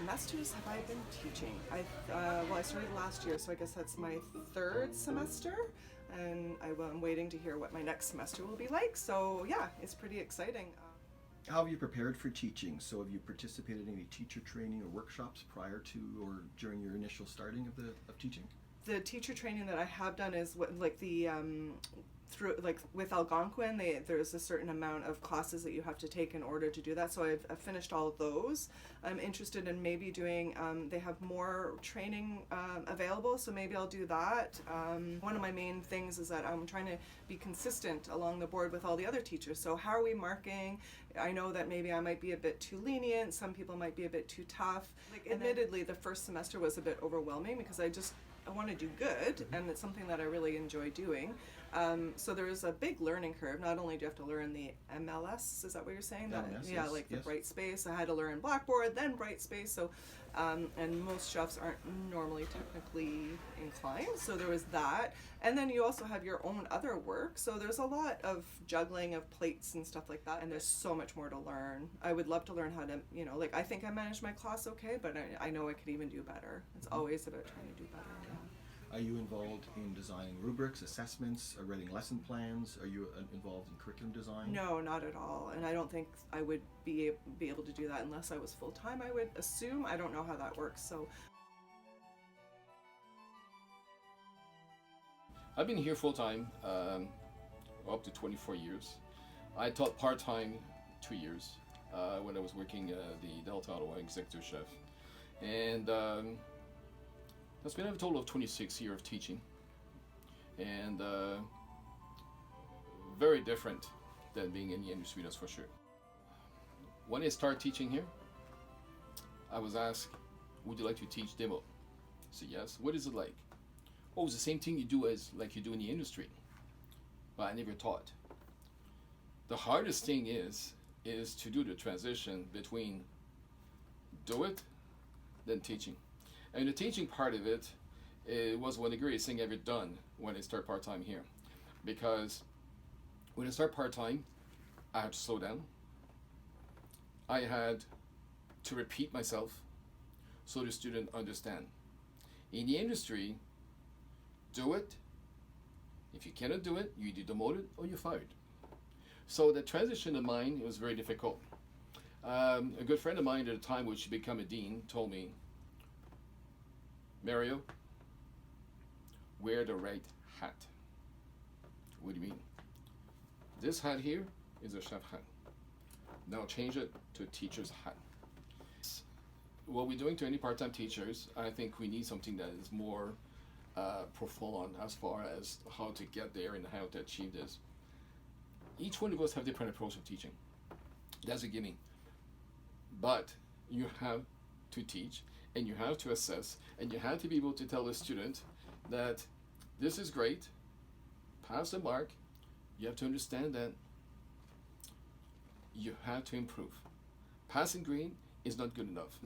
semesters have I been teaching? I started last year, so I guess that's my third semester, and I'm waiting to hear what my next semester will be like. So yeah, it's pretty exciting. How have you prepared for teaching? So have you participated in any teacher training or workshops prior to or during your initial starting of teaching? The teacher training that I have done is through with Algonquin, there's a certain amount of classes that you have to take in order to do that. So I've finished all of those. I'm interested in maybe doing. They have more training available, so maybe I'll do that. One of my main things is that I'm trying to be consistent along the board with all the other teachers. So how are we marking? I know that maybe I might be a bit too lenient. Some people might be a bit too tough. Admittedly, the first semester was a bit overwhelming because I want to do good, and it's something that I really enjoy doing. So there is a big learning curve. Not only do you have to learn the MLS, is that what you're saying? MLS, yeah, yes, like the yes. Brightspace. I had to learn Blackboard, then Brightspace. So, and most chefs aren't normally technically inclined. So there was that, and then you also have your own other work. So there's a lot of juggling of plates and stuff like that. And there's so much more to learn. I would love to learn how to, I think I managed my class okay, but I know I could even do better. It's always about trying to do better. Yeah. Are you involved in designing rubrics, assessments, or writing lesson plans? Are you involved in curriculum design? No, not at all. And I don't think I would be able to do that unless I was full-time, I would assume. I don't know how that works. So I've been here full-time up to 24 years. I taught part-time 2 years when I was working the Delta Ottawa executive chef. And that's been a total of 26 years of teaching, and very different than being in the industry, that's for sure. When I started teaching here, I was asked, would you like to teach demo? I said yes. What is it like? Oh, it's the same thing you do like you do in the industry, but I never taught. The hardest thing is to do the transition between do it, then teaching. And the teaching part of it was one of the greatest thing I ever done when I started part-time here. Because when I start part-time, I had to slow down. I had to repeat myself so the student understand. In the industry, do it. If you cannot do it, you either demoted or you're fired. So the transition of mine was very difficult. A good friend of mine at the time, which became a dean, told me, Mario, wear the right hat. What do you mean? This hat here is a chef hat. Now change it to a teacher's hat. What we're doing to any part-time teachers, I think we need something that is more profound as far as how to get there and how to achieve this. Each one of us have different approach of teaching. That's a given. But you have to teach, and you have to assess, and you have to be able to tell the student that this is great, pass the mark. You have to understand that you have to improve. Passing grade is not good enough.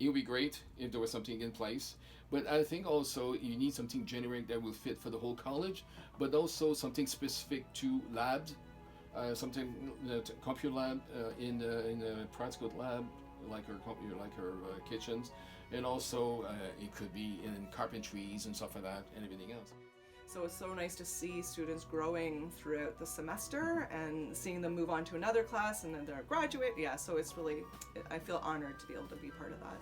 It would be great if there was something in place, but I think also you need something generic that will fit for the whole college, but also something specific to labs, something computer lab in a practical lab, like her kitchens, and also it could be in carpentries and stuff like that, and everything else. So it's so nice to see students growing throughout the semester and seeing them move on to another class and then they're a graduate. Yeah, so it's really, I feel honored to be able to be part of that.